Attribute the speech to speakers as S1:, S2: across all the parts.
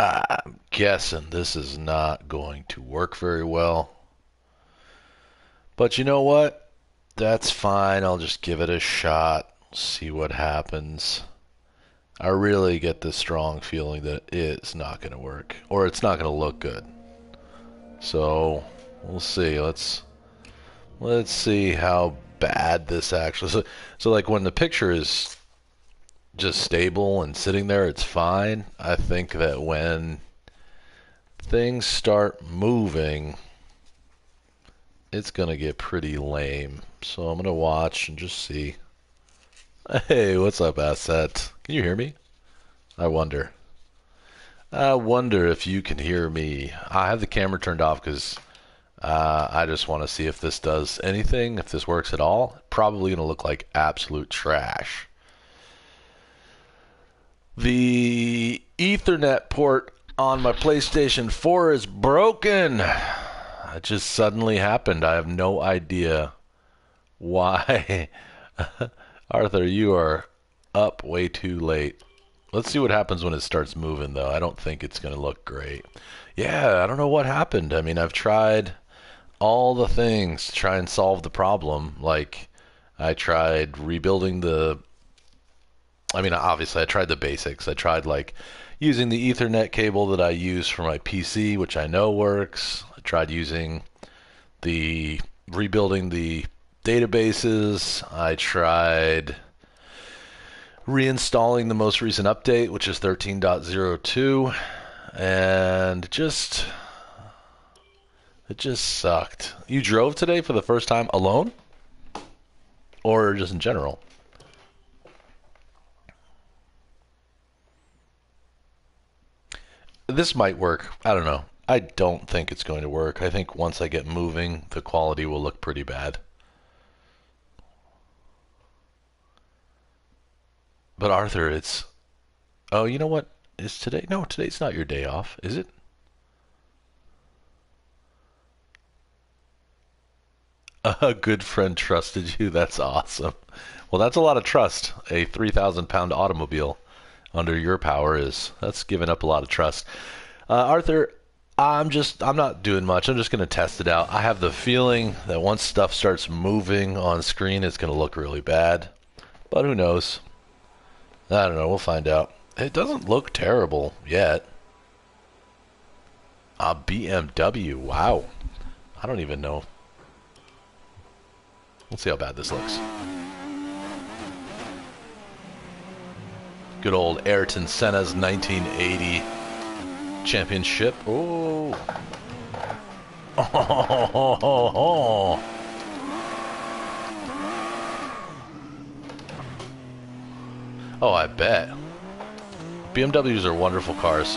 S1: I'm guessing this is not going to work very well. But you know what? That's fine. I'll just give it a shot, see what happens. I really get the strong feeling that it's not going to work, or it's not going to look good. So we'll see. Let's see how bad this actually. So like when the picture is just stable and sitting there, it's fine. I think that when things start moving, it's gonna get pretty lame. So I'm gonna watch and just see. Hey, what's up, Asset? Can you hear me? I wonder. I wonder if you can hear me. I have the camera turned off because I just want to see if this does anything, if this works at all. Probably gonna look like absolute trash. The Ethernet port on my PlayStation 4 is broken. It just suddenly happened. I have no idea why. Arthur, you are up way too late. Let's see what happens when it starts moving, though. I don't think it's going to look great. Yeah, I don't know what happened. I mean, I've tried all the things to try and solve the problem. Like, I tried rebuilding obviously, I tried the basics. I tried, like, using the Ethernet cable that I use for my PC, which I know works. I tried rebuilding the databases. I tried reinstalling the most recent update, which is 13.02, and it just sucked. You drove today for the first time alone, or just in general? This might work. I don't know. I don't think it's going to work. I think once I get moving, the quality will look pretty bad. But Arthur, it's... Oh, you know what? Is today? No, today's not your day off, is it? A good friend trusted you. That's awesome. Well, that's a lot of trust. A 3,000-pound automobile under your power that's giving up a lot of trust. Arthur, I'm not doing much. I'm just going to test it out. I have the feeling that once stuff starts moving on screen, it's going to look really bad. But who knows? I don't know. We'll find out. It doesn't look terrible yet. A BMW. Wow. I don't even know. Let's see how bad this looks. Good old Ayrton Senna's 1980 championship. Oh. Oh. Oh, I bet. BMWs are wonderful cars.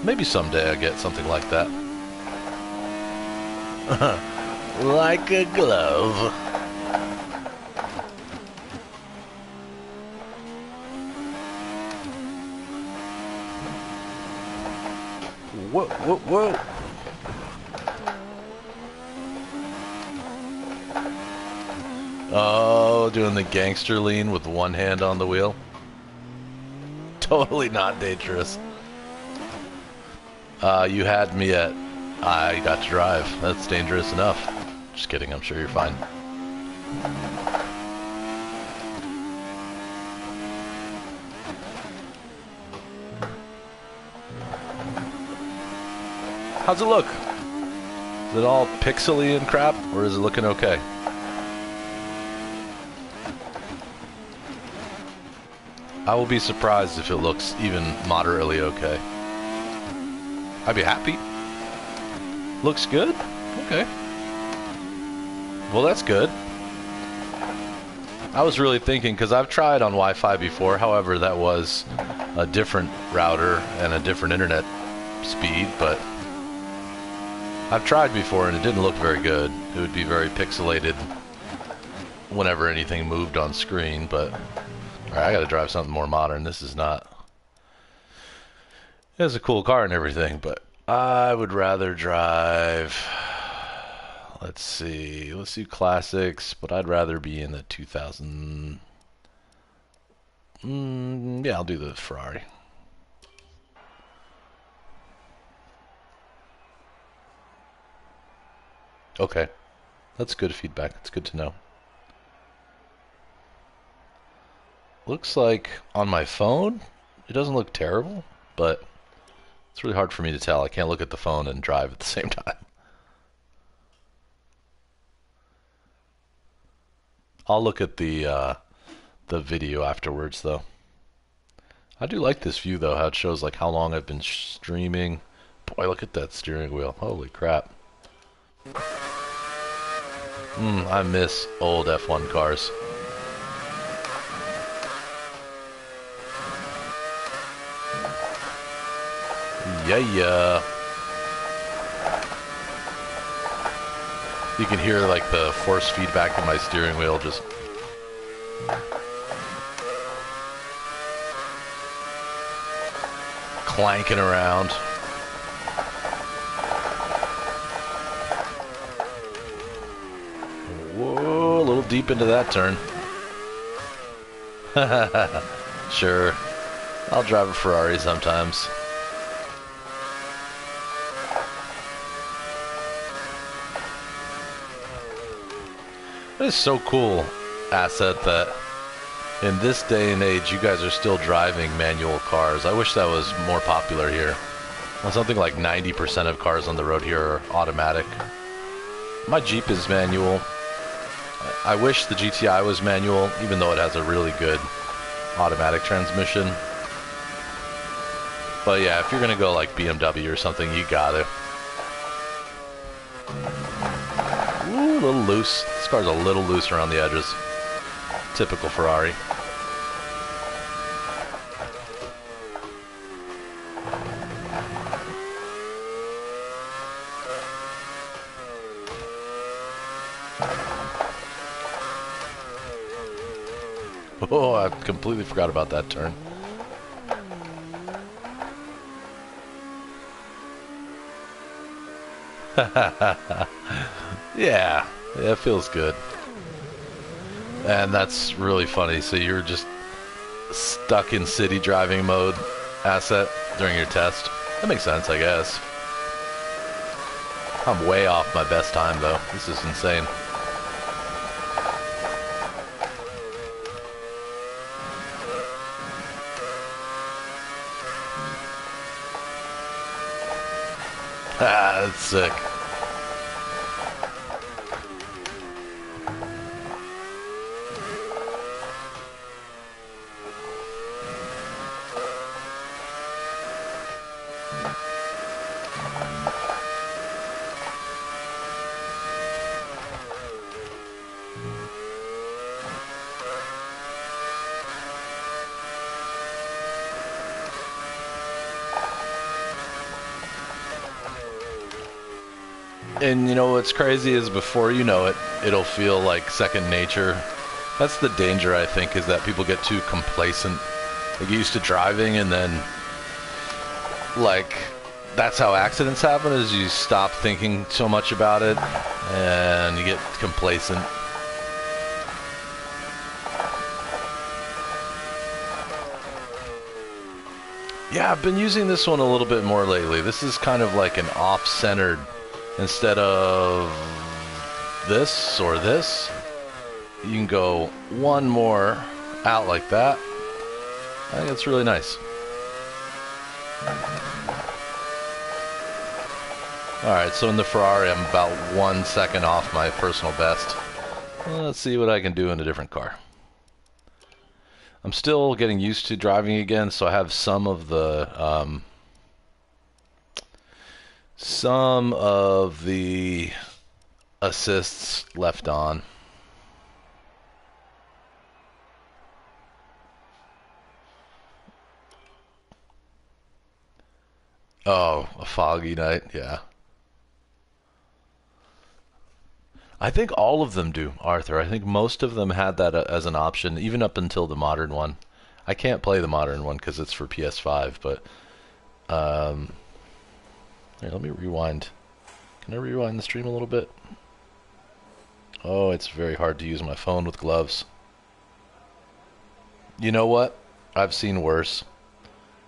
S1: Maybe someday I'll get something like that. Like a glove. Whoa, whoa, whoa. Oh, doing the gangster lean with one hand on the wheel. Totally not dangerous. You had me at I got to drive. That's dangerous enough. Just kidding, I'm sure you're fine. How's it look? Is it all pixely and crap, or is it looking okay? I will be surprised if it looks even moderately okay. I'd be happy. Looks good? Okay. Well, that's good. I was really thinking, because I've tried on Wi-Fi before, however, that was a different router and a different internet speed, but I've tried before and it didn't look very good. It would be very pixelated whenever anything moved on screen, but alright, I gotta drive something more modern. This is not... It's a cool car and everything, but I would rather drive... Let's see, let's do classics, but I'd rather be in the 2000... yeah, I'll do the Ferrari. Okay. That's good feedback. It's good to know. Looks like on my phone, it doesn't look terrible, but it's really hard for me to tell. I can't look at the phone and drive at the same time. I'll look at the video afterwards, though. I do like this view, though, how it shows like how long I've been streaming. Boy, look at that steering wheel. Holy crap. I miss old F1 cars. Yeah. You can hear like the force feedback in my steering wheel just clanking around. Whoa, a little deep into that turn. Sure. I'll drive a Ferrari sometimes. It is so cool, Asset, that in this day and age, you guys are still driving manual cars. I wish that was more popular here. Something like 90% of cars on the road here are automatic. My Jeep is manual. I wish the GTI was manual, even though it has a really good automatic transmission. But yeah, if you're gonna go like BMW or something, you gotta. Ooh, a little loose. This car's a little loose around the edges. Typical Ferrari. Oh, I completely forgot about that turn. Yeah, it feels good. And that's really funny. So you're just stuck in city driving mode, Asset, during your test. That makes sense, I guess. I'm way off my best time, though. This is insane. Ah, that's sick. And you know what's crazy is before you know it, it'll feel like second nature. That's the danger, I think, is that people get too complacent. They get used to driving and then, like, that's how accidents happen, is you stop thinking so much about it and you get complacent. Yeah, I've been using this one a little bit more lately. This is kind of like an off-centered. Instead of this or this, you can go one more out like that. I think it's really nice. Alright, so in the Ferrari, I'm about 1 second off my personal best. Let's see what I can do in a different car. I'm still getting used to driving again, so I have some of the assists left on. Oh, a foggy night, yeah. I think all of them do, Arthur. I think most of them had that as an option, even up until the modern one. I can't play the modern one because it's for PS5, but here, let me rewind. Can I rewind the stream a little bit? Oh, it's very hard to use my phone with gloves. You know what? I've seen worse.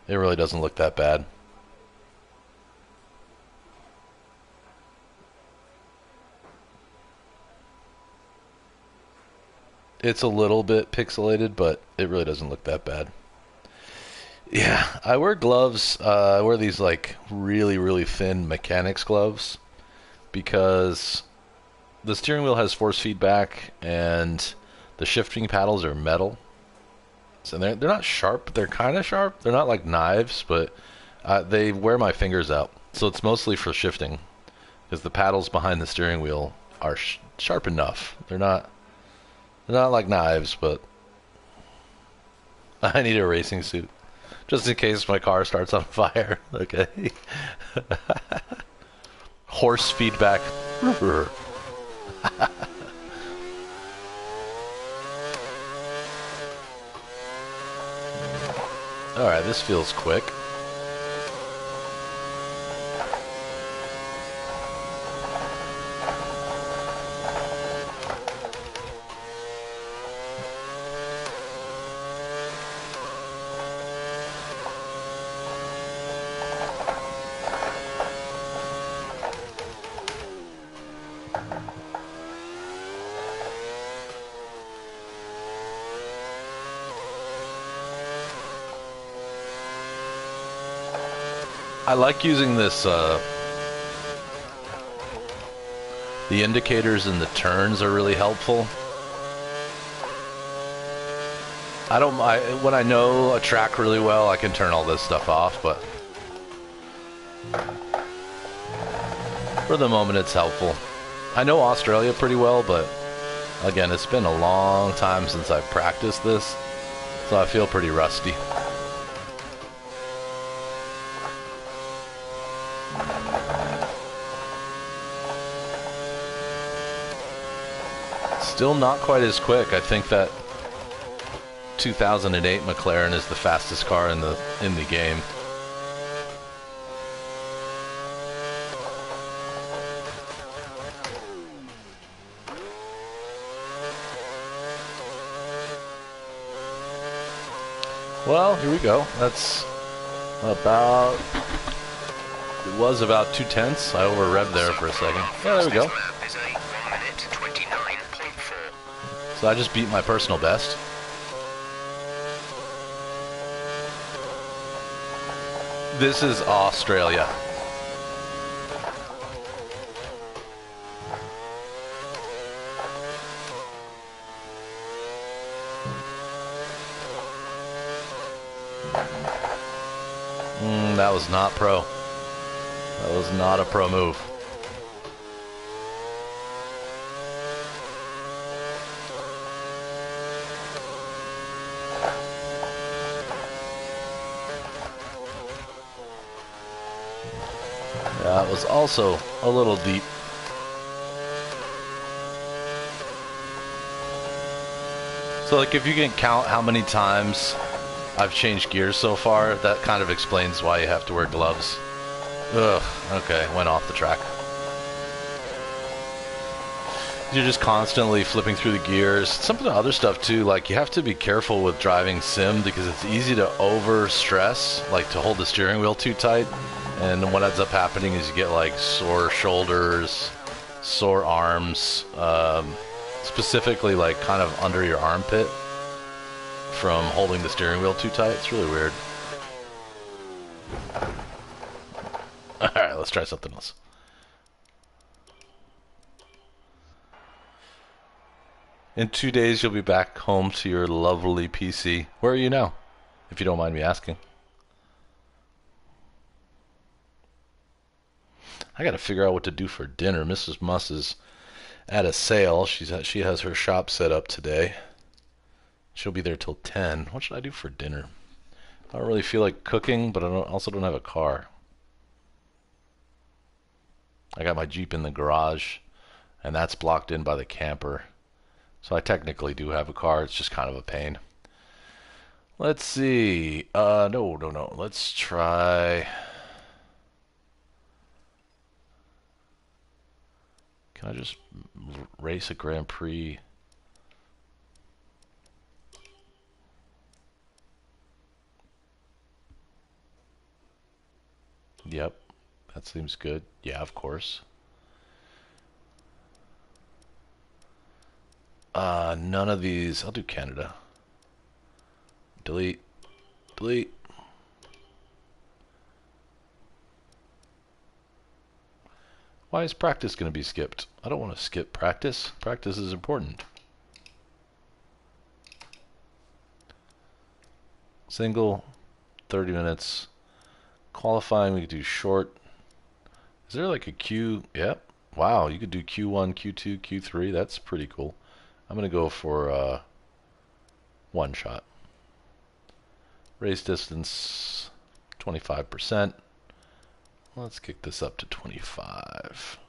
S1: It really doesn't look that bad. It's a little bit pixelated, but it really doesn't look that bad. Yeah, I wear gloves. I wear these like really, really thin mechanics gloves because the steering wheel has force feedback and the shifting paddles are metal. So they're not sharp. They're kind of sharp. They're not like knives, but they wear my fingers out. So it's mostly for shifting because the paddles behind the steering wheel are sharp enough. They're not like knives, but I need a racing suit just in case my car starts on fire. Okay. Horse feedback. Alright, this feels quick. I like using this, the indicators and the turns are really helpful. When I know a track really well, I can turn all this stuff off, but for the moment it's helpful. I know Australia pretty well, but again, it's been a long time since I've practiced this, so I feel pretty rusty. Still not quite as quick. I think that 2008 McLaren is the fastest car in the game. Well, here we go. That's about... It was about 2/10. I over-revved there for a second. Yeah, there we go. So I just beat my personal best. This is Australia. That was not pro. That was not a pro move. That was also a little deep. So like if you can count how many times I've changed gears so far, that kind of explains why you have to wear gloves. Ugh, okay, went off the track. You're just constantly flipping through the gears. Some of the other stuff too, like you have to be careful with driving sim because it's easy to over stress, like to hold the steering wheel too tight. And what ends up happening is you get like sore shoulders, sore arms, specifically like kind of under your armpit from holding the steering wheel too tight. It's really weird. Alright, let's try something else. In 2 days, you'll be back home to your lovely PC. Where are you now, if you don't mind me asking? I gotta figure out what to do for dinner. Mrs. Muss is at a sale. She has her shop set up today. She'll be there till 10. What should I do for dinner? I don't really feel like cooking, but I also don't have a car. I got my Jeep in the garage, and that's blocked in by the camper. So I technically do have a car. It's just kind of a pain. Let's see. No. Let's try... Can I just race a Grand Prix? Yep, that seems good. Yeah, of course. None of these. I'll do Canada. Delete. Delete. Why is practice going to be skipped? I don't want to skip practice. Practice is important. Single, 30 minutes. Qualifying, we could do short. Is there like a Q? Yep. Wow, you could do Q1, Q2, Q3. That's pretty cool. I'm going to go for one shot. Race distance, 25%. Let's kick this up to 25.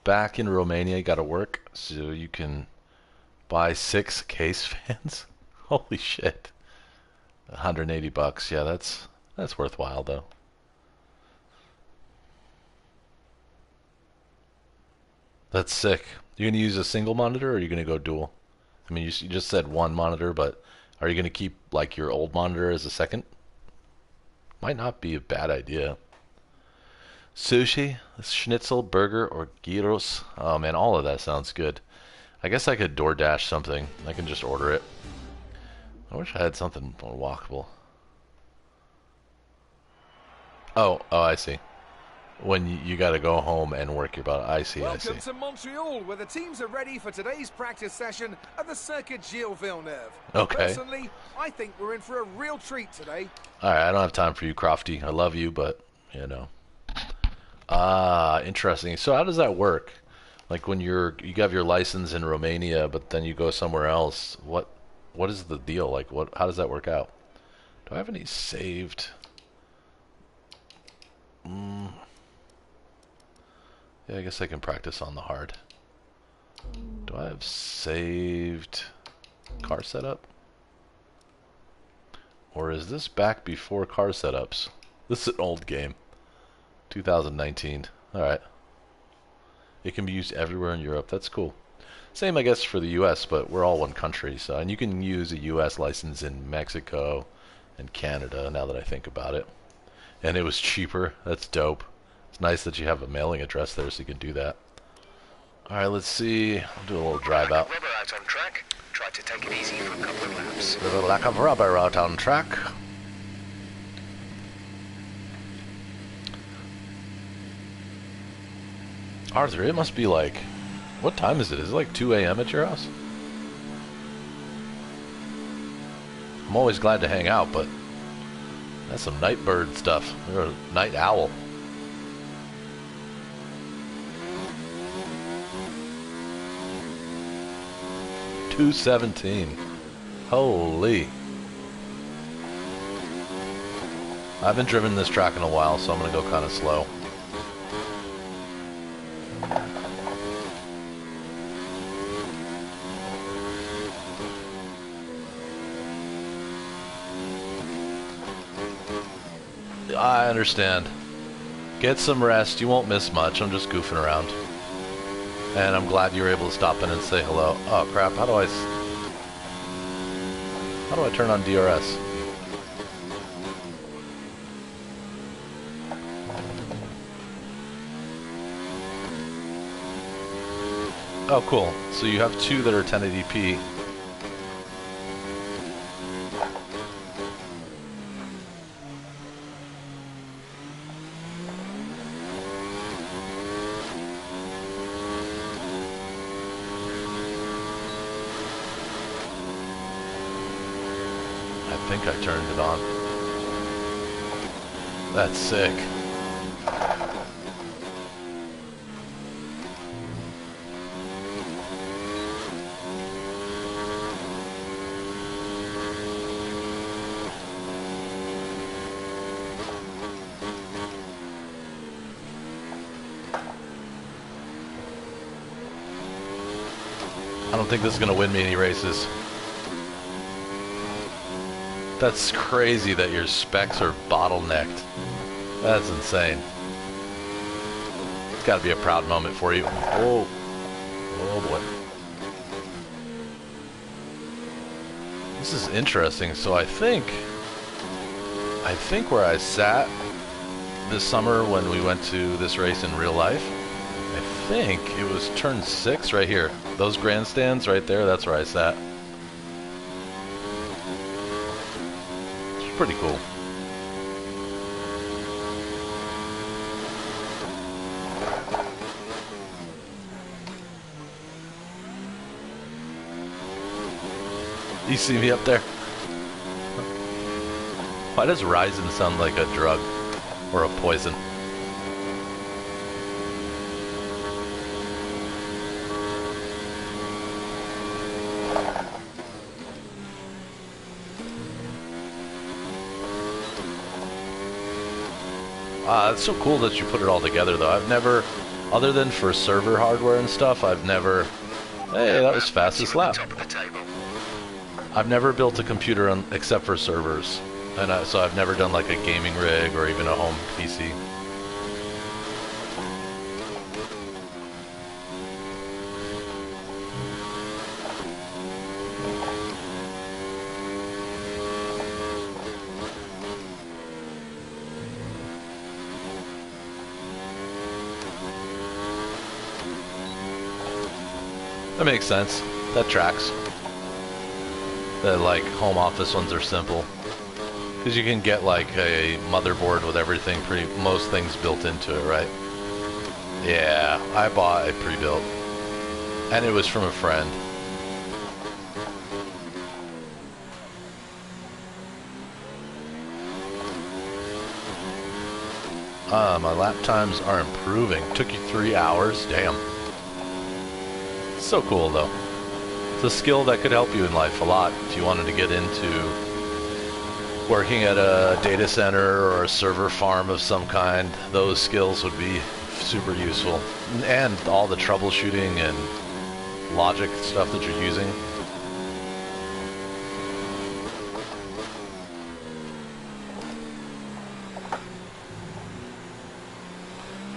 S1: Back in Romania, you got to work so you can buy 6 case fans. Holy shit. 180 bucks. Yeah, that's worthwhile though. That's sick. You're going to use a single monitor or are you going to go dual? I mean, you just said one monitor, but are you going to keep like your old monitor as a second? Might not be a bad idea. Sushi, schnitzel, burger, or gyros. Oh man, all of that sounds good. I guess I could DoorDash something. I can just order it. I wish I had something more walkable. Oh, I see. When you got to go home and work your butt. I see.
S2: Welcome to Montreal, where the teams are ready for today's practice session at the Circuit Gilles Villeneuve.
S1: Okay.
S2: Personally, I think we're in for a real treat today.
S1: All right, I don't have time for you, Crofty. I love you, but you know. Interesting. So how does that work? Like when you have your license in Romania, but then you go somewhere else. What is the deal? Like how does that work out? Do I have any saved? Yeah, I guess I can practice on the hard. Do I have saved car setup? Or is this back before car setups? This is an old game. 2019. Alright. It can be used everywhere in Europe. That's cool. Same, I guess, for the US, but we're all one country. So, and you can use a US license in Mexico and Canada, now that I think about it. And it was cheaper. That's dope. It's nice that you have a mailing address there so you can do that. Alright, let's see. I'll do a little drive out.
S3: Rubber out on track. Try to take it easy for a couple of laps.
S1: Little lack of rubber out on track. Arthur, it must be like... What time is it? Is it like 2 a.m. at your house? I'm always glad to hang out, but... That's some night bird stuff. You're a night owl. $217. Holy. I haven't driven this track in a while, so I'm going to go kind of slow. I understand. Get some rest. You won't miss much. I'm just goofing around. And I'm glad you were able to stop in and say hello. Oh crap, how do I turn on DRS? Oh cool, so you have two that are 1080p. I think I turned it on. That's sick. I don't think this is going to win me any races. That's crazy that your specs are bottlenecked. That's insane. It's got to be a proud moment for you. Oh, oh boy. This is interesting. So I think where I sat this summer when we went to this race in real life. I think it was turn 6 right here. Those grandstands right there, that's where I sat. It's pretty cool. You see me up there? Why does Ryzen sound like a drug or a poison? It's so cool that you put it all together, though. I've never, other than for server hardware and stuff, I've never... Hey, that was fastest lap. I've never built a computer except for servers. And so I've never done like a gaming rig or even a home PC. That makes sense. That tracks. The like home office ones are simple. Because you can get like a motherboard with everything, most things built into it, right? Yeah, I bought a pre-built. And it was from a friend. My lap times are improving. Took you 3 hours? Damn. So cool though. It's a skill that could help you in life a lot if you wanted to get into working at a data center or a server farm of some kind. Those skills would be super useful. And all the troubleshooting and logic stuff that you're using.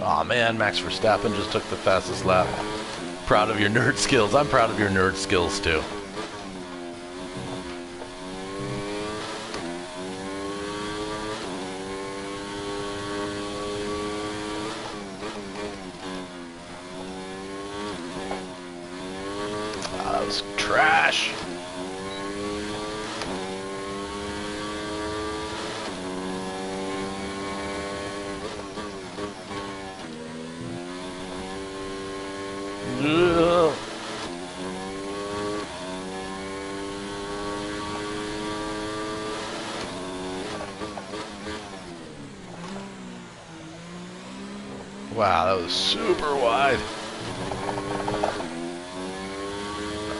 S1: Aw man, Max Verstappen just took the fastest lap. Proud of your nerd skills. I'm proud of your nerd skills too. That was trash. Ugh. Wow, that was super wide.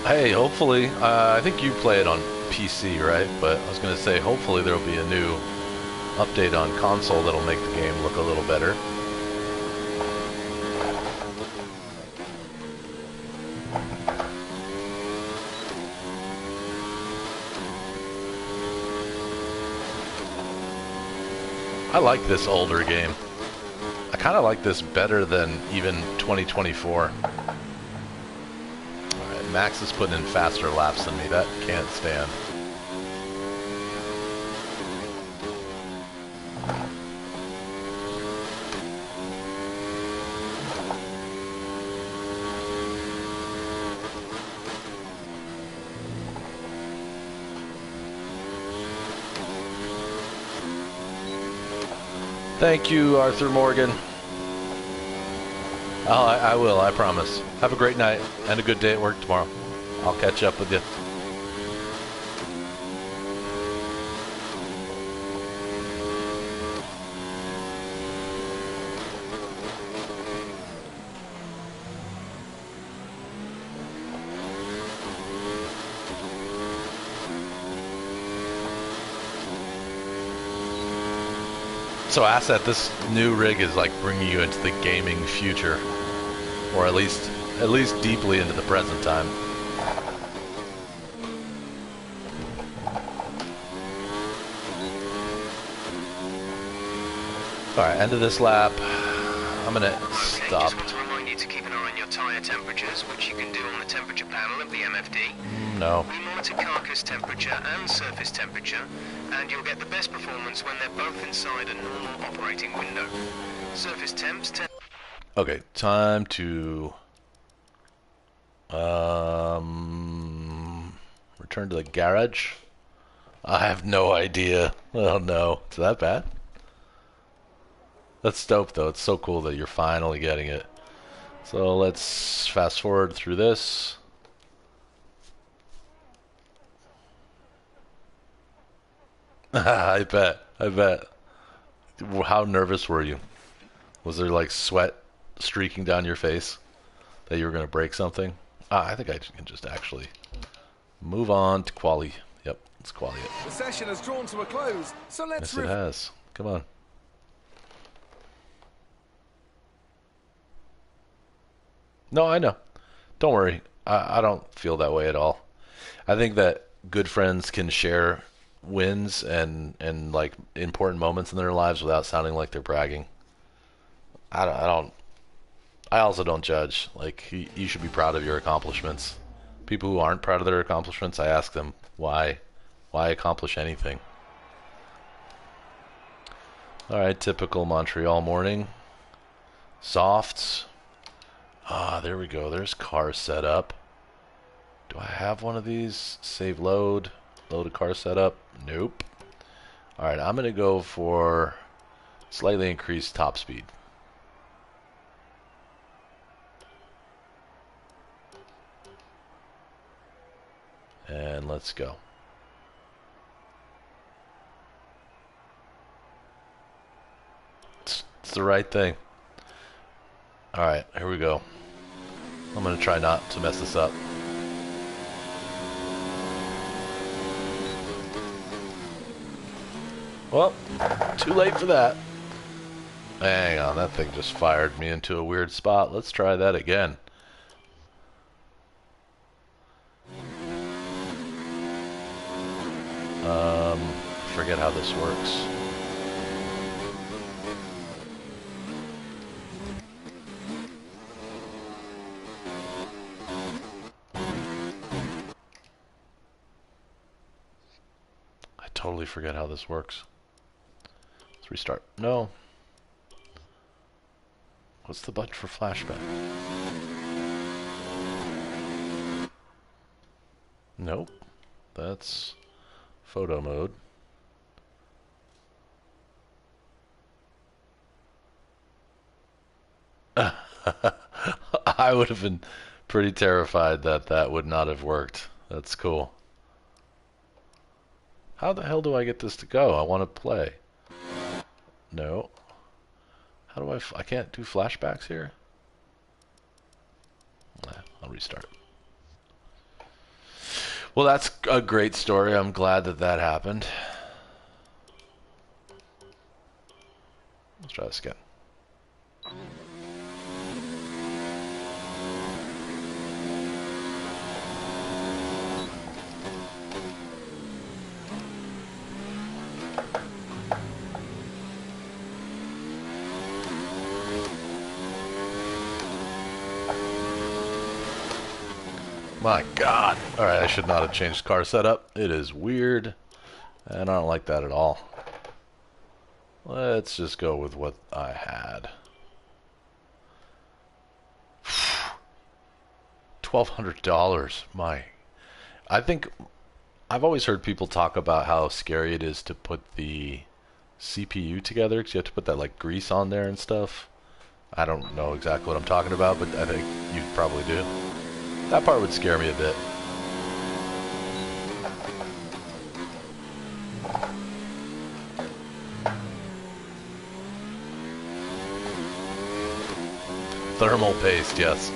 S1: Hey, hopefully, I think you play it on PC, right? But I was going to say, hopefully there'll be a new update on console that'll make the game look a little better. I like this older game. I kind of like this better than even 2024. Alright, Max is putting in faster laps than me. That can't stand. Thank you, Arthur Morgan. Oh, I will, I promise. Have a great night and a good day at work tomorrow. I'll catch up with you. So Asset, this new rig is like bringing you into the gaming future, or at least deeply into the present time. All right, end of this lap. I'm gonna stop.
S3: Just want to remind you to keep an eye on your tyre temperatures, which you can do on the temperature panel of the MFD.
S1: No.
S3: We monitor car focus temperature and surface temperature, and you'll get the best performance when they're both inside a normal operating window. Surface temps...
S1: Okay, time to return to the garage. I have no idea. Oh no, is that bad? That's dope though. It's so cool that you're finally getting it. So let's fast forward through this. I bet. I bet. How nervous were you? Was there like sweat streaking down your face that you were going to break something? I think I can just actually move on to quali. Yep, it's quali it.
S2: The session has drawn to a close, so let's
S1: Yes, it has. Come on. No, I know. Don't worry. I don't feel that way at all. I think that good friends can share wins and like important moments in their lives without sounding like they're bragging. I also don't judge. Like you should be proud of your accomplishments. People who aren't proud of their accomplishments, I ask them why accomplish anything. All right, typical Montreal morning. Softs. Ah, there we go. There's car setup. Do I have one of these? Save load. Load a car setup. Nope. All right, I'm gonna go for slightly increased top speed. And let's go. It's the right thing. Alright, here we go. I'm going to try not to mess this up. Well, too late for that. Hang on, that thing just fired me into a weird spot. Let's try that again. Forget how this works. I totally forget how this works. Let's restart. No. What's the button for flashback? Nope. That's photo mode. I would have been pretty terrified that that would not have worked. That's cool. How the hell do I get this to go? I want to play. No. How do I can't do flashbacks here? I'll restart. Well, that's a great story. I'm glad that that happened. Let's try this again. My God. Alright, I should not have changed car setup. It is weird, and I don't like that at all. Let's just go with what I had. $1,200. I think I've always heard people talk about how scary it is to put the CPU together because you have to put that like grease on there and stuff. I don't know exactly what I'm talking about, but I think you probably do. That part would scare me a bit. Thermal paste, yes.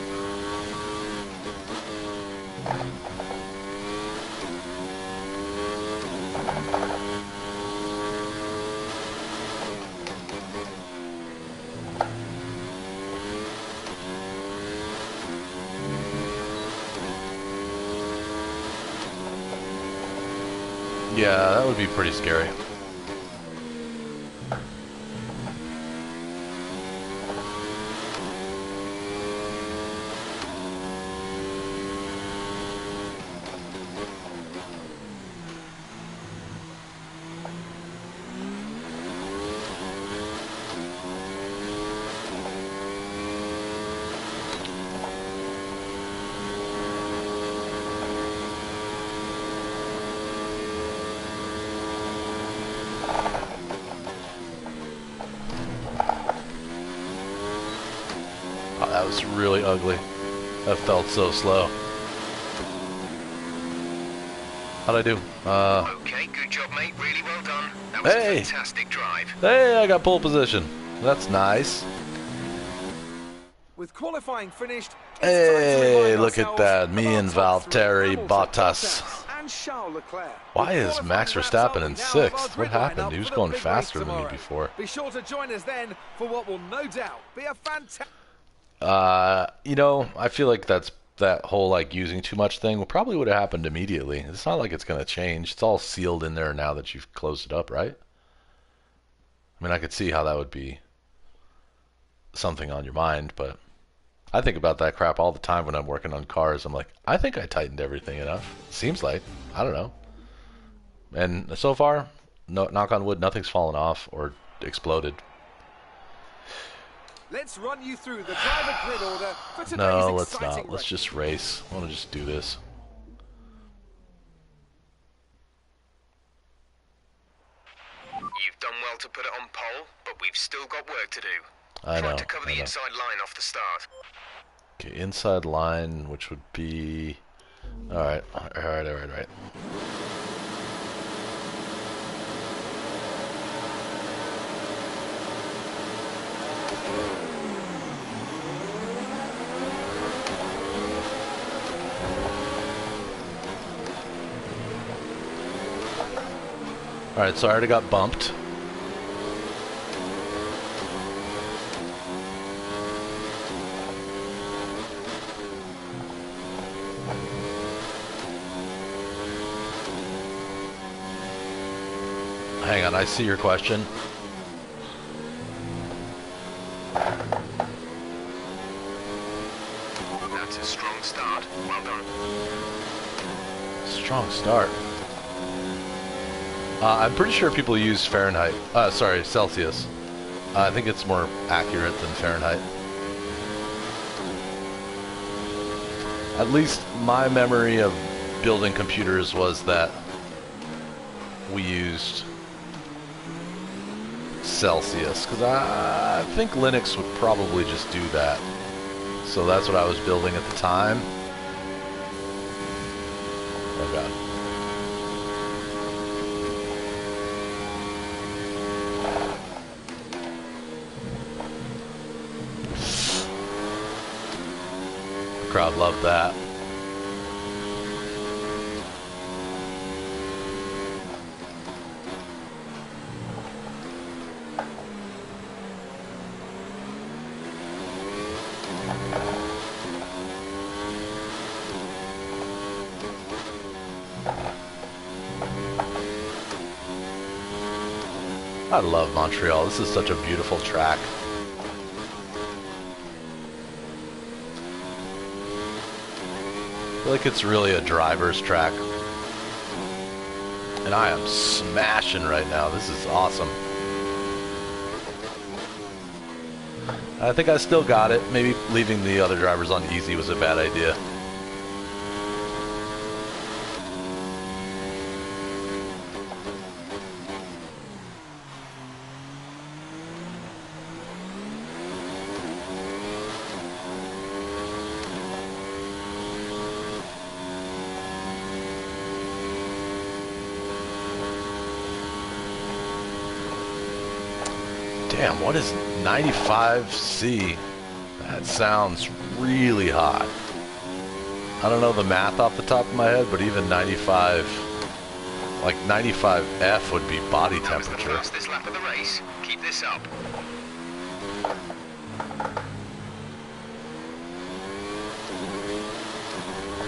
S1: Yeah, that would be pretty scary. was really ugly. That felt so slow. How'd I do?
S3: Okay, good job, mate. Really well done. That was a fantastic drive.
S1: Hey, I got pole position. That's nice.
S2: With qualifying finished, it's
S1: Hey,
S2: time to
S1: look at that. Me and Valtteri Bottas.
S2: and Charles Leclerc.
S1: Why is Max Verstappen in 6th? What happened? He was going faster than me before.
S2: Be sure to join us then for what will no doubt be a fantastic...
S1: You know, I feel like that whole like using too much thing probably would have happened immediately. It's not like it's going to change. It's all sealed in there now that you've closed it up, right? I mean, I could see how that would be something on your mind, but I think about that crap all the time when I'm working on cars. I'm like, I think I tightened everything enough. Seems like. I don't know. And so far, no, knock on wood, nothing's fallen off or exploded.
S2: Let's run you through the driver grid order for today's
S1: No, let's
S2: exciting
S1: not. Let's just race. I want to just do this.
S3: You've done well to put it on pole, but we've still got work to do.
S1: I know.
S3: Try to cover the inside line off the start.
S1: Okay, inside line, which would be... Alright. Alright, so I already got bumped. Hang on, I see your question.
S3: That's a strong start. Well done.
S1: Strong start. I'm pretty sure people use Fahrenheit. Sorry, Celsius. I think it's more accurate than Fahrenheit. At least my memory of building computers was that we used Celsius, because I think Linux would probably just do that. So that's what I was building at the time. Oh god. The crowd loved that. I love Montreal. This is such a beautiful track. I feel like it's really a driver's track. And I am smashing right now. This is awesome. I think I still got it. Maybe leaving the other drivers on easy was a bad idea. Damn, what is 95C? That sounds really hot. I don't know the math off the top of my head, but even 95, like 95F would be body temperature.
S3: That was the fastest lap of the race. Keep this up.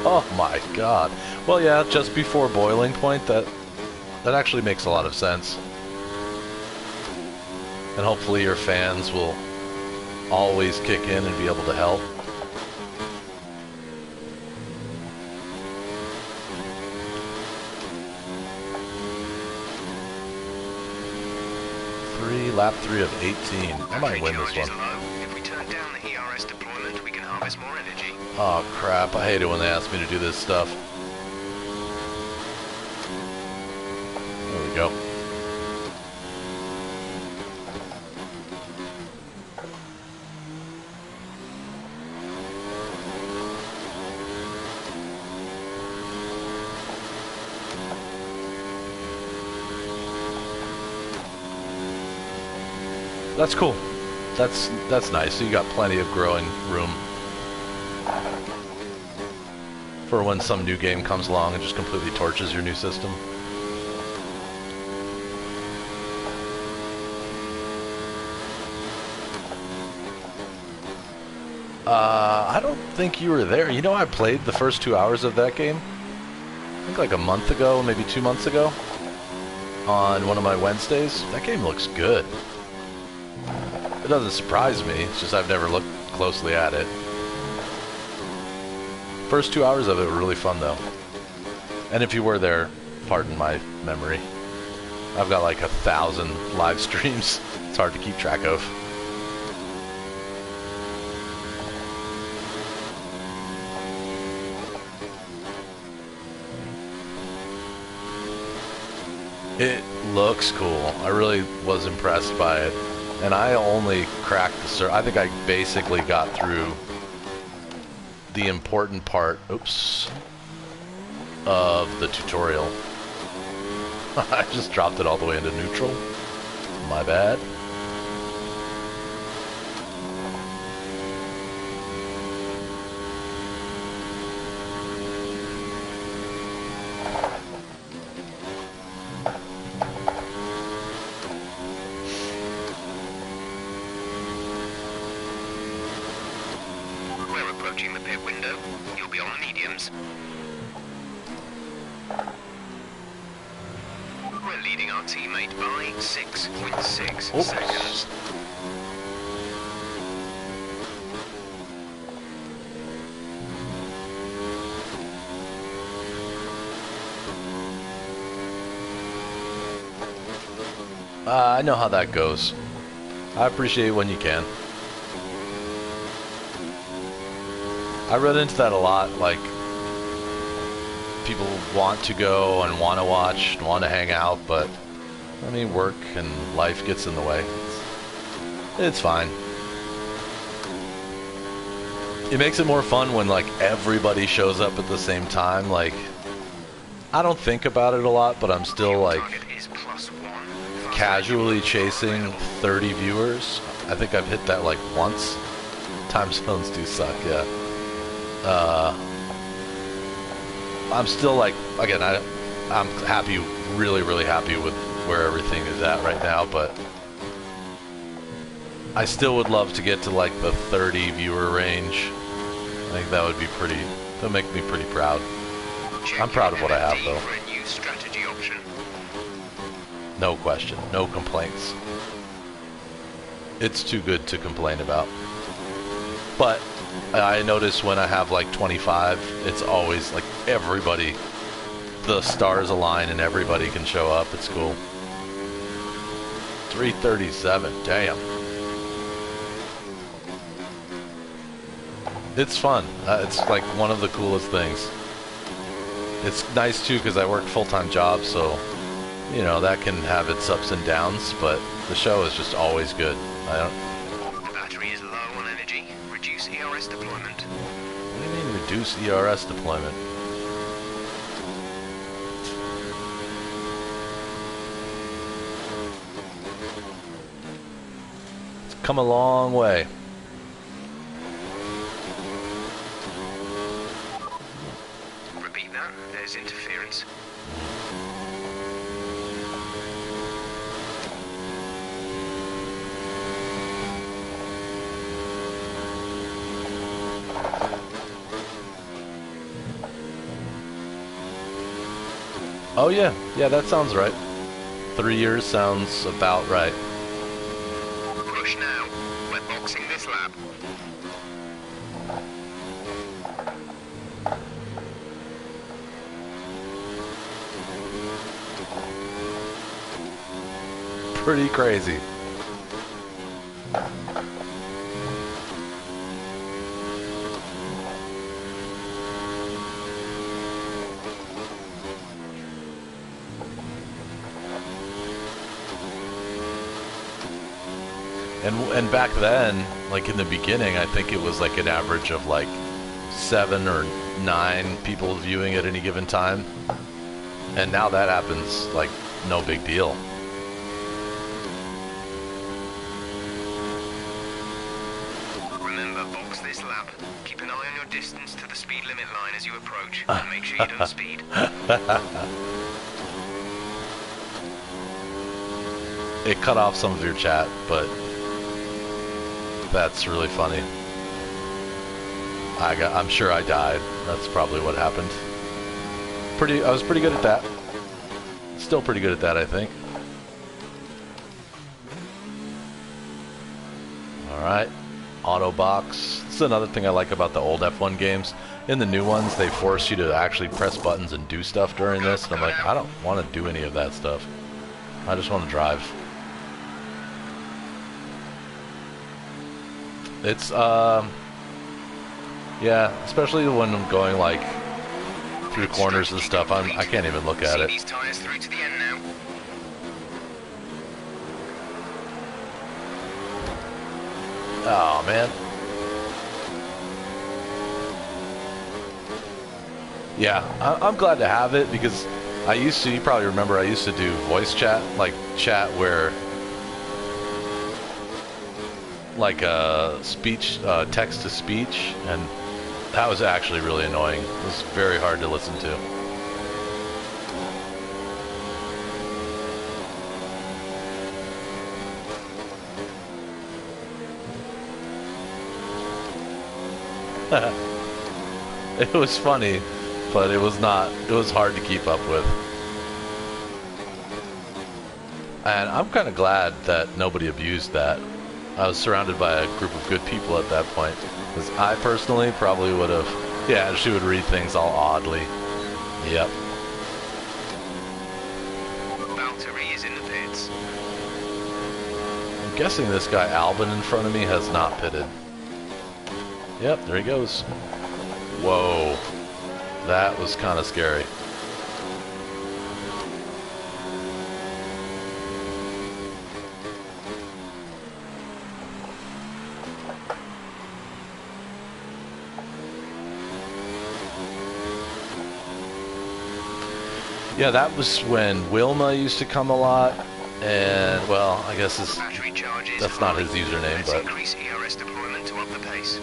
S1: Oh my god. Well, yeah, just before boiling point, that actually makes a lot of sense. And hopefully your fans will always kick in and be able to help. Lap 3 of 18. I might win this one.
S3: If we turn down the ERS deployment, we can harvest more energy.
S1: Oh crap, I hate it when they ask me to do this stuff. There we go. That's cool. That's nice. So you got plenty of growing room for when some new game comes along and just completely torches your new system. I don't think you were there. You know, I played the first 2 hours of that game, I think like a month ago, maybe 2 months ago, on one of my Wednesdays. That game looks good. It doesn't surprise me, it's just I've never looked closely at it. First 2 hours of it were really fun though. And if you were there, pardon my memory. I've got like 1,000 live streams. It's hard to keep track of. It looks cool. I really was impressed by it. And I only cracked the I think I basically got through the important part, oops, of the tutorial. I just dropped it all the way into neutral. My bad.
S3: We're approaching the pit window. You'll be on the mediums. We're leading our teammate by 6.6 seconds.
S1: I know how that goes. I appreciate when you can. I run into that a lot, like people want to go and want to watch and want to hang out, but I mean work and life gets in the way. It's fine. It makes it more fun when like everybody shows up at the same time. Like I don't think about it a lot, but I'm still like casually chasing 30 viewers. I think I've hit that like once. Time zones do suck, yeah. I'm still like, again, I'm happy, really happy with where everything is at right now, but I still would love to get to like the 30 viewer range. I think that would be pretty, that would make me pretty proud. I'm proud of what I have though. No question, no complaints. It's too good to complain about. But I notice when I have like 25, it's always like everybody, the stars align and everybody can show up. It's cool. 337, damn. It's fun. It's like one of the coolest things. It's nice too because I work full-time job, so you know that can have its ups and downs, but the show is just always good.
S3: The battery is low on energy. Reduce ERS deployment.
S1: What do you mean reduce ERS deployment? It's come a long way.
S3: Repeat that. There's interference.
S1: Oh yeah, that sounds right. 3 years sounds about right.
S3: Push now. We're boxing this lap.
S1: Pretty crazy. And back then, like in the beginning, I think it was like an average of like 7 or 9 people viewing at any given time. And now that happens like no big deal.
S3: you approach, and make sure you don't speed.
S1: It cut off some of your chat, but that's really funny. I'm sure I died. That's probably what happened. I was pretty good at that. Still pretty good at that, I think. Alright. Auto box. This is another thing I like about the old F1 games. In the new ones, they force you to actually press buttons and do stuff during this, and I'm like, I don't want to do any of that stuff. I just want to drive. It's, yeah, especially when I'm going, like, through corners and stuff, I can't even look at it.
S3: These tires through to the end now.
S1: Oh, man. Yeah, I'm glad to have it, because I used to, you probably remember, I used to do voice chat, like chat where, like speech, text to speech, and that was actually really annoying. It was very hard to listen to. It was funny, but it was hard to keep up with. And I'm kind of glad that nobody abused that. I was surrounded by a group of good people at that point. Because I personally probably would have... Yeah, she would read things all oddly. Yep.
S3: Valtteri is in the pits.
S1: I'm guessing this guy Albin in front of me has not pitted. Yep, there he goes. Whoa. That was kind of scary. Yeah, that was when Wilma used to come a lot, and, well, I guess that's not his username,
S3: Let's
S1: but...
S3: increase ERS deployment to up the pace.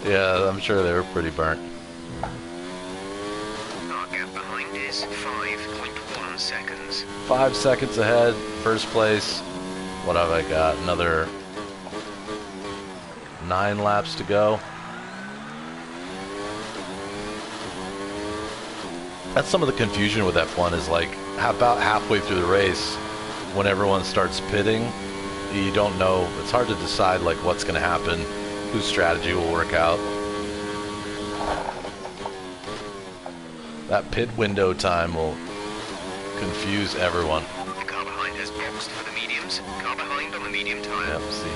S1: Yeah, I'm sure they were pretty burnt.
S3: Our gap behind is 5.1 seconds.
S1: 5 seconds ahead, first place. What have I got? Another 9 laps to go. That's some of the confusion with F1 is like about halfway through the race when everyone starts pitting, you don't know, it's hard to decide like what's going to happen, whose strategy will work out. That pit window time will confuse everyone.
S3: The car behind has boxed for the mediums. Car behind on the medium tire.
S1: Yep, see.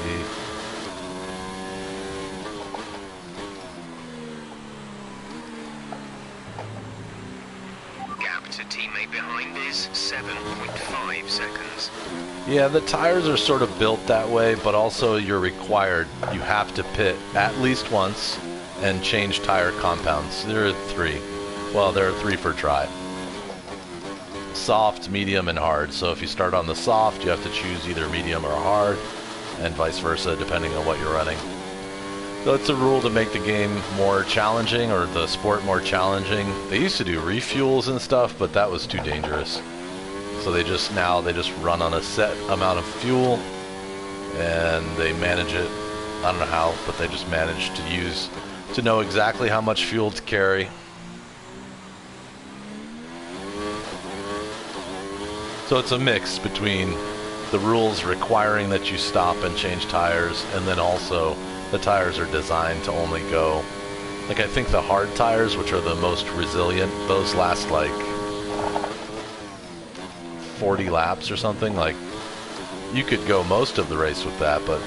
S3: Gap to teammate behind is 7.5 seconds.
S1: Yeah, the tires are sort of built that way, but also you're required, you have to pit at least once and change tire compounds. There are 3. Well, there are 3 for dry. Soft, medium, and hard. So if you start on the soft, you have to choose either medium or hard, and vice versa, depending on what you're running. So it's a rule to make the game more challenging, or the sport more challenging. They used to do refuels and stuff, but that was too dangerous. So they just run on a set amount of fuel, and they manage it. I don't know how, but they just manage to know exactly how much fuel to carry. So it's a mix between the rules requiring that you stop and change tires, and then also the tires are designed to only go, like I think the hard tires, which are the most resilient, those last like 40 laps or something. Like you could go most of the race with that, but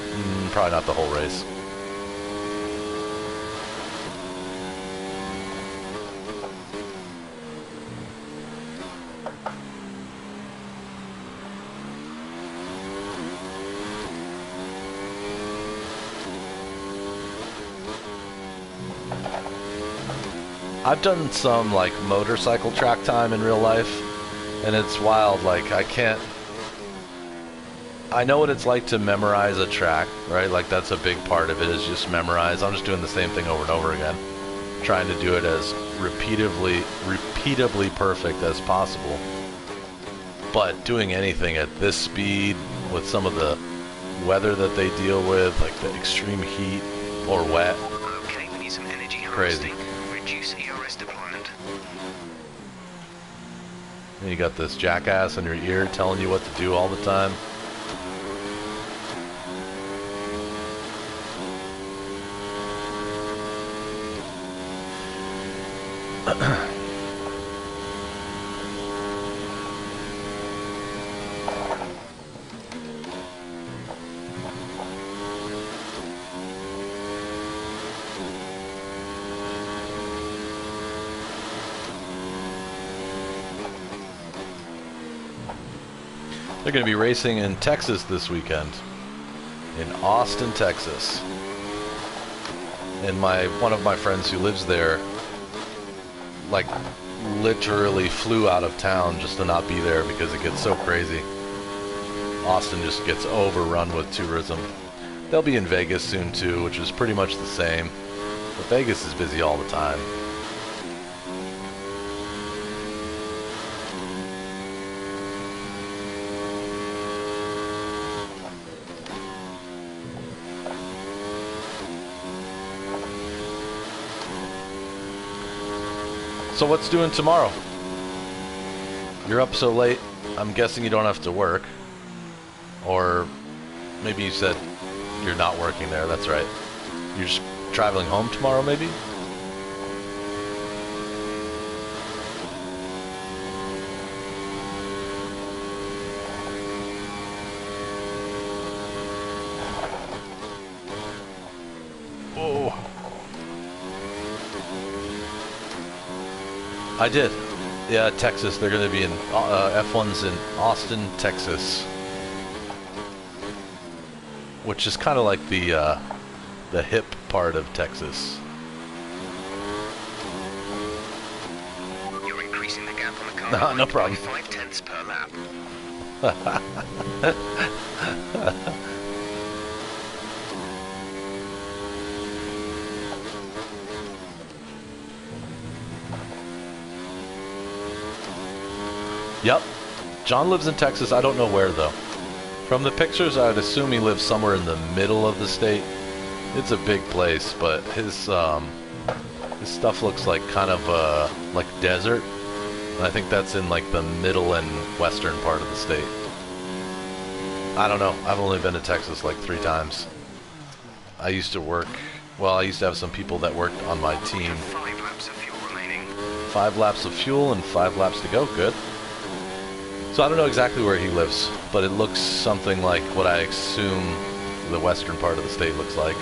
S1: probably not the whole race. I've done some like motorcycle track time in real life, and it's wild. Like I know what it's like to memorize a track, right? Like that's a big part of it is just memorize. I'm just doing the same thing over and over again, trying to do it as repeatably perfect as possible. But doing anything at this speed with some of the weather that they deal with, like the extreme heat or wet,
S3: Okay, we need some energy
S1: crazy.
S3: harvesting. Reduce ERS deployment.
S1: And you got this jackass in your ear telling you what to do all the time. They're going to be racing in Texas this weekend, in Austin, Texas. And one of my friends who lives there, like, literally flew out of town just to not be there because it gets so crazy. Austin just gets overrun with tourism. They'll be in Vegas soon too, which is pretty much the same. But Vegas is busy all the time. So what's doing tomorrow? You're up so late, I'm guessing you don't have to work. Or maybe you said you're not working there, that's right. You're just traveling home tomorrow, maybe? Oh. I did. Yeah, Texas. They're going to be in F1's in Austin, Texas, which is kind of like the hip part of Texas.
S3: You're increasing the gap on the car.
S1: No problem.
S3: By 0.5 per lap.
S1: Yep. John lives in Texas. I don't know where, though. From the pictures, I'd assume he lives somewhere in the middle of the state. It's a big place, but his stuff looks like kind of like desert. And I think that's in like the middle and western part of the state. I don't know. I've only been to Texas like 3 times. I used to have some people that worked on my team.
S3: 5 laps of fuel remaining.
S1: 5 laps of fuel and 5 laps to go. Good. So I don't know exactly where he lives, but it looks something like what I assume the western part of the state looks like.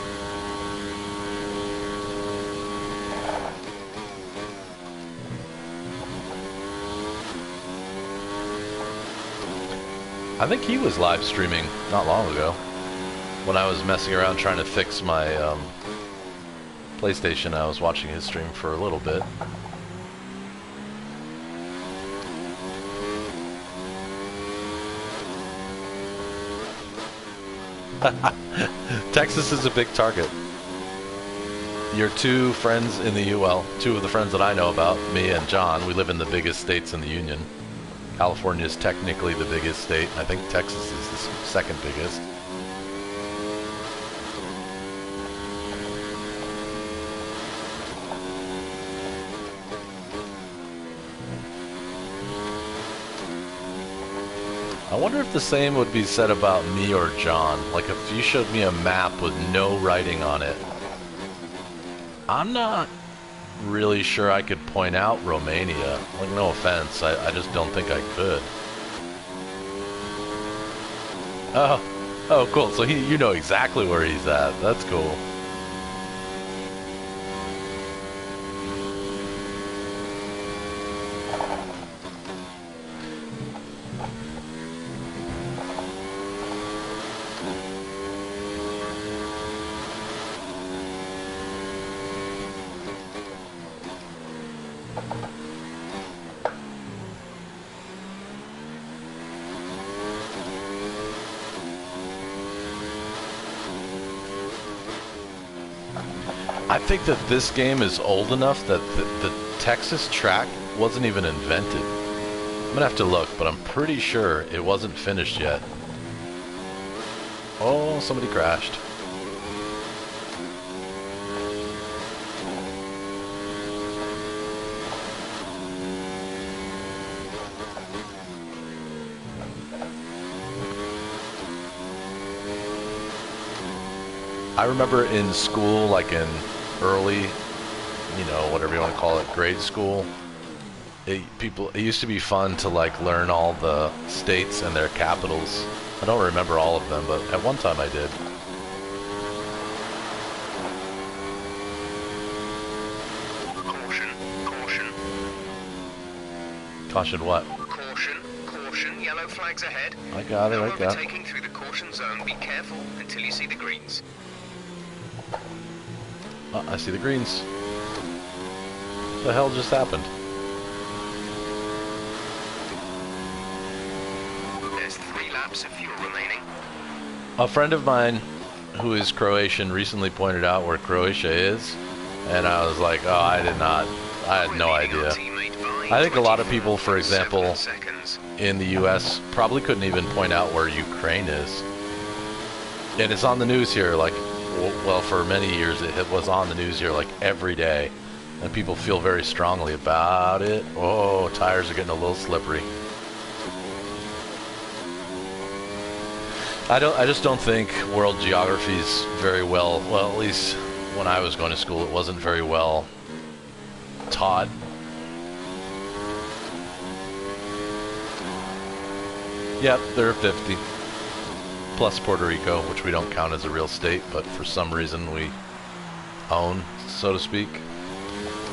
S1: I think he was live streaming not long ago when I was messing around trying to fix my PlayStation. I was watching his stream for a little bit. Texas is a big target. Your 2 friends in the well, 2 of the friends that I know about, me and John, we live in the biggest states in the Union. California is technically the biggest state. I think Texas is the second biggest. I wonder if the same would be said about me or John. Like if you showed me a map with no writing on it, I'm not really sure I could point out Romania. Like, no offense, I just don't think I could. Oh, cool. So you know exactly where he's at. That's cool. I think that this game is old enough that the Texas track wasn't even invented. I'm gonna have to look, but I'm pretty sure it wasn't finished yet. Oh, somebody crashed. I remember in school, like in early, you know, whatever you want to call it, grade school, it used to be fun to like learn all the states and their capitals. I don't remember all of them, but at one time I did.
S3: Caution, caution.
S1: Caution what?
S3: Caution, caution, yellow flags ahead.
S1: I got it,
S3: No
S1: I got it.
S3: overtaking through the caution zone. Be careful until you see the greens.
S1: I see the greens. What the hell just happened?
S3: There's 3 laps of fuel remaining.
S1: A friend of mine who is Croatian recently pointed out where Croatia is, and I was like, oh, I had no idea. I think a lot of people, for example, in the US probably couldn't even point out where Ukraine is. And it's on the news here, like, well, for many years it was on the news here like every day, and people feel very strongly about it. Oh, tires are getting a little slippery. I just don't think world geography is very well, at least when I was going to school, it wasn't very well taught. Yep, they're 50. Plus Puerto Rico, which we don't count as a real state, but for some reason we own, so to speak.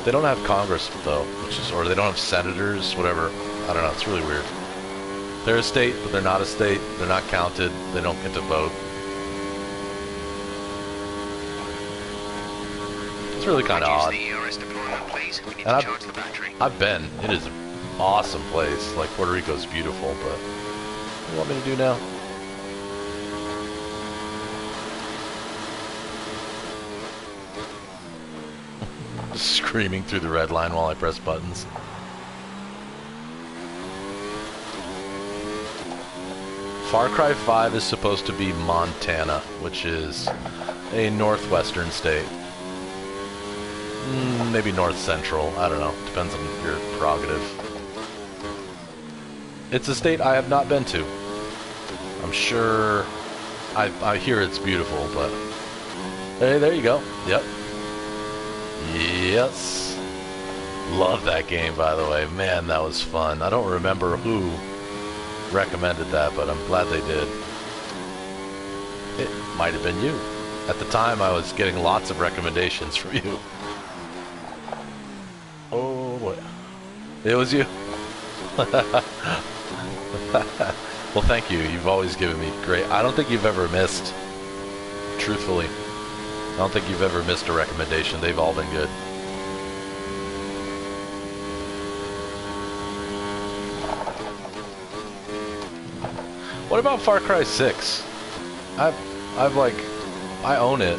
S1: They don't have Congress, though, or they don't have senators, whatever. I don't know, it's really weird. They're a state, but they're not a state. They're not counted. They don't get to vote. It's really kind of odd. And I've been. It is an awesome place. Like, Puerto Rico's beautiful, but what do you want me to do now? Screaming through the red line while I press buttons. Far Cry 5 is supposed to be Montana, which is a northwestern state. Maybe north central, I don't know. Depends on your prerogative. It's a state I have not been to. I'm sure I hear it's beautiful, but hey, there you go. Yep. Yes. Love that game, by the way. Man, that was fun. I don't remember who recommended that, but I'm glad they did. It might have been you. At the time, I was getting lots of recommendations from you. Oh, boy. It was you? Well, thank you. You've always given me great... I don't think you've ever missed, truthfully. I don't think you've ever missed a recommendation. They've all been good. What about Far Cry 6? I own it.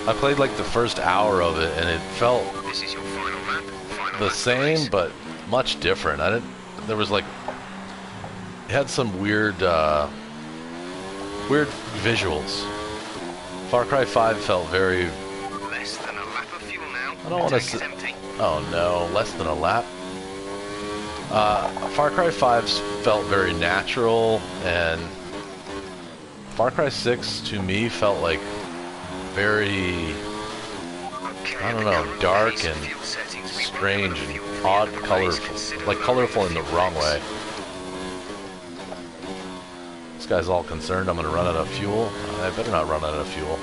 S1: I played like the first hour of it, and it felt
S3: This is your final lap.
S1: the same, but much different. There was like, it had some weird visuals. Far Cry 5 felt very...
S3: Less than a lap of fuel now.
S1: I don't want to say... Oh no, less than a lap? Far Cry 5 felt very natural, and Far Cry 6 to me felt like very, I don't know, dark and strange and odd, colorful. Like colorful in the wrong way. This guy's all concerned I'm going to run out of fuel. I better not run out of fuel.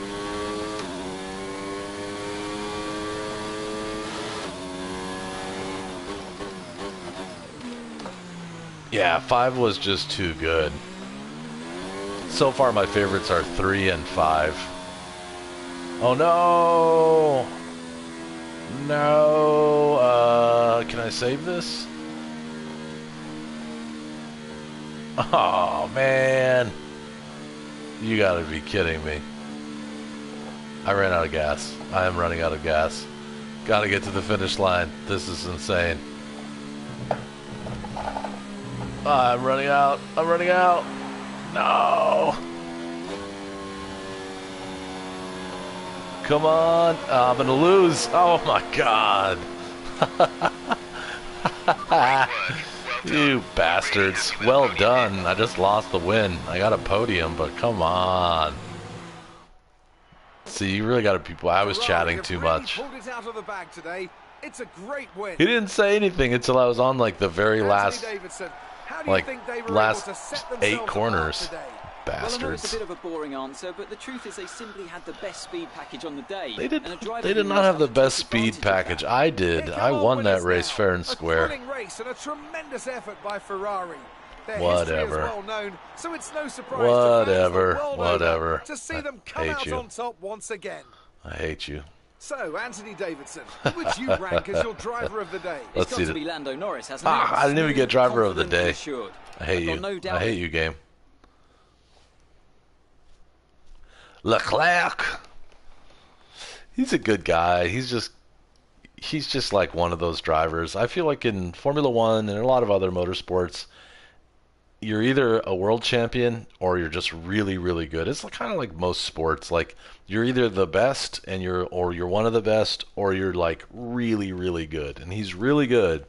S1: Yeah, 5 was just too good. So far, my favorites are 3 and 5. Oh no! No! Can I save this? Oh man! You gotta be kidding me. I ran out of gas. I am running out of gas. Gotta get to the finish line. This is insane. I'm running out. I'm running out. No. Come on. I'm gonna lose. Oh my god. You bastards. Well done. I just lost the win. I got a podium, but come on. See, you really got to people. I was chatting too much.
S2: Pulled it out of the bag today. It's a great win.
S1: He didn't say anything until I was on like the very last, like last 8 corners. Bastards.
S4: Well, I know it's a bit of a boring answer, but the truth is they simply had the best speed package on the day.
S1: They did not have the best speed package. I did. I won that race fair and square.
S2: A thrilling race and a tremendous effort by Ferrari. Their
S1: Whatever.
S2: history is well known, so it's no surprise
S1: Whatever.
S2: to fans the world
S1: Whatever.
S2: over to see them come out on top once again.
S1: I hate you.
S2: So, Anthony Davidson, who would you rank as your driver of the day?
S1: Let's see.
S4: It's got to be Lando Norris, hasn't it?
S1: I didn't even get driver of the day.
S4: Assured.
S1: I hate you.
S4: No doubt
S1: I hate you, game. Leclerc. He's a good guy. He's just like one of those drivers. I feel like in Formula One and a lot of other motorsports, you're either a world champion or you're just really, really good. It's kind of like most sports. Like you're either the best and you're one of the best, or you're like really, really good. And he's really good,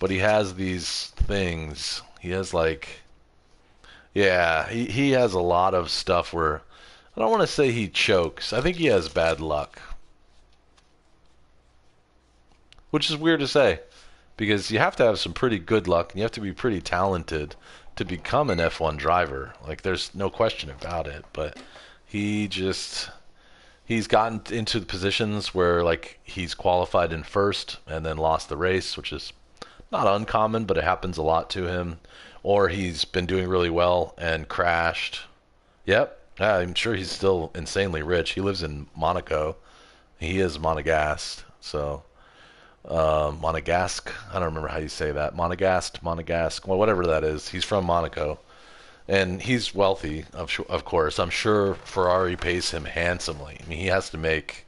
S1: but he has these things. He has he has a lot of stuff where I don't want to say he chokes. I think he has bad luck. Which is weird to say, because you have to have some pretty good luck and you have to be pretty talented to become an F1 driver. Like, there's no question about it, but he's gotten into the positions where, like, he's qualified in first and then lost the race, which is not uncommon, but it happens a lot to him. Or he's been doing really well and crashed. Yep. Yeah, I'm sure he's still insanely rich. He lives in Monaco. He is Monegasque, so Monegasque. I don't remember how you say that. Monegasque. Well, whatever that is. He's from Monaco, and he's wealthy. Of course, I'm sure Ferrari pays him handsomely. I mean, he has to make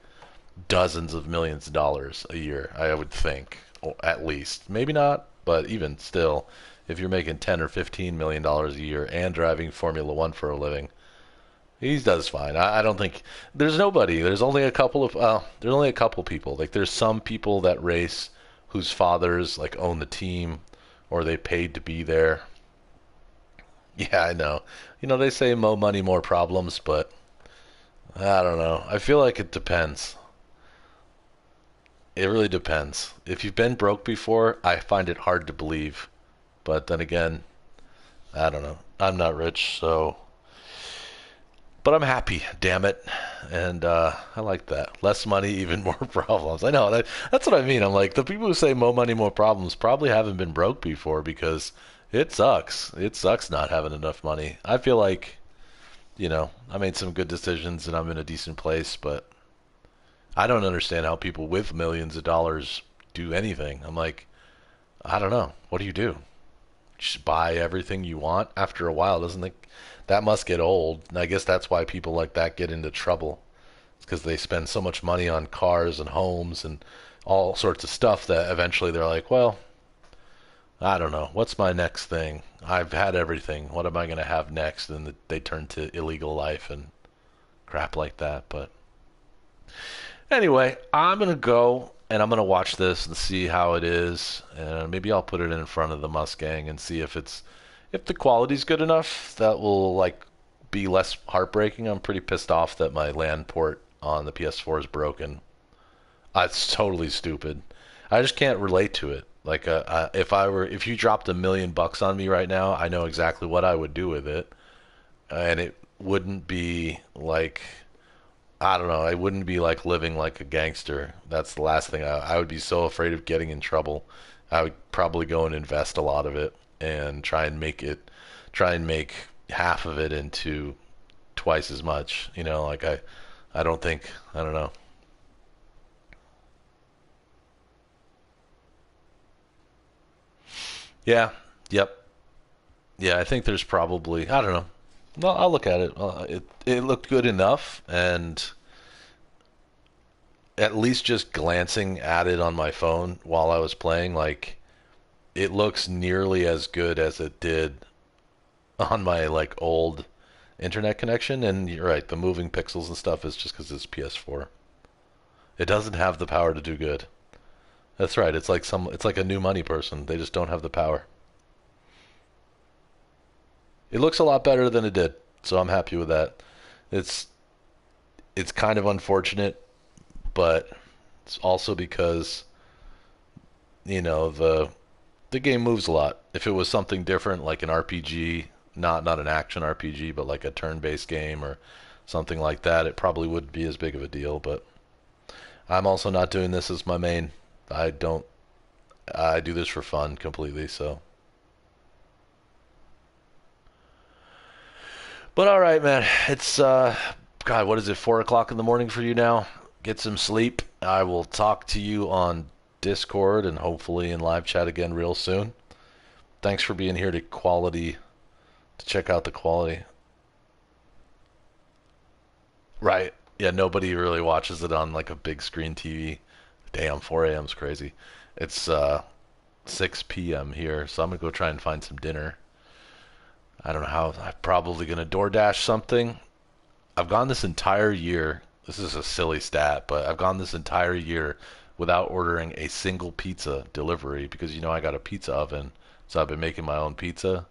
S1: dozens of millions of dollars a year, I would think, or at least. Maybe not, but even still, if you're making $10 or $15 million a year and driving Formula One for a living. He does fine. I don't think there's nobody. There's only a couple people. Like there's some people that race whose fathers like own the team or they paid to be there. Yeah, I know. You know, they say more money, more problems, but I don't know. I feel like it depends. It really depends. If you've been broke before, I find it hard to believe. But then again, I don't know. I'm not rich, so. But I'm happy, damn it. And I like that. Less money, even more problems. I know, that's what I mean. I'm like, the people who say more money, more problems probably haven't been broke before, because it sucks. It sucks not having enough money. I feel like, you know, I made some good decisions and I'm in a decent place, but I don't understand how people with millions of dollars do anything. I'm like, I don't know. What do? You just buy everything you want after a while. Doesn't it? That must get old, and I guess that's why people like that get into trouble. It's because they spend so much money on cars and homes and all sorts of stuff that eventually they're like, well, I don't know. What's my next thing? I've had everything. What am I going to have next? And they turn to illegal life and crap like that. But anyway, I'm going to go and I'm going to watch this and see how it is. And maybe I'll put it in front of the Mustang and see if the quality's good enough that will like be less heartbreaking. I'm pretty pissed off that my LAN port on the PS4 is broken. It's totally stupid. I just can't relate to it. Like if you dropped $1 million on me right now, I know exactly what I would do with it, and it wouldn't be like, I don't know, it wouldn't be like living like a gangster. That's the last thing. I would be so afraid of getting in trouble. I would probably go and invest a lot of it and try and make half of it into twice as much. You know, like I don't know. Yeah, yep. Yeah, I think there's probably, I don't know. Well, I'll look at it. It looked good enough, and at least just glancing at it on my phone while I was playing, like it looks nearly as good as it did on my like old internet connection. And you're right, the moving pixels and stuff is just because it's PS4. It doesn't have the power to do good. That's right. It's like a new money person. They just don't have the power. It looks a lot better than it did, so I'm happy with that. It's it's kind of unfortunate, but it's also because the game moves a lot. If it was something different, like an RPG, not an action RPG, but like a turn-based game or something like that, it probably wouldn't be as big of a deal. But I'm also not doing this as my main. I don't. I do this for fun completely. So, but all right, man. It's God. What is it? 4 o'clock in the morning for you now. Get some sleep. I will talk to you on Discord and hopefully in live chat again real soon. Thanks for being here to check out the quality. Right. Yeah, nobody really watches it on like a big screen TV. Damn, 4 a.m. is crazy. It's 6 p.m. here, so I'm gonna go try and find some dinner. I don't know how. I'm probably gonna DoorDash something. I've gone this entire year. This is a silly stat, but I've gone this entire year without ordering a single pizza delivery because I got a pizza oven, so I've been making my own pizza,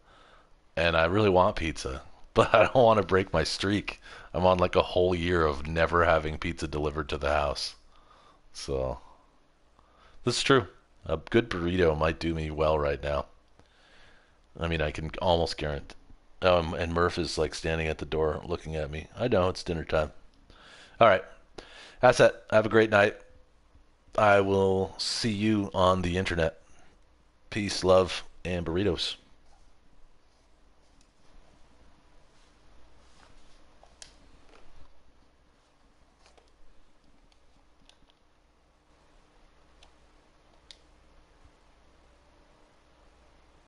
S1: and I really want pizza, but I don't want to break my streak. I'm on like a whole year of never having pizza delivered to the house. So, this is true. A good burrito might do me well right now. I mean, I can almost guarantee. And Murph is like standing at the door looking at me. I know it's dinner time. All right. That's it. Have a great night. I will see you on the internet. Peace, love, and burritos.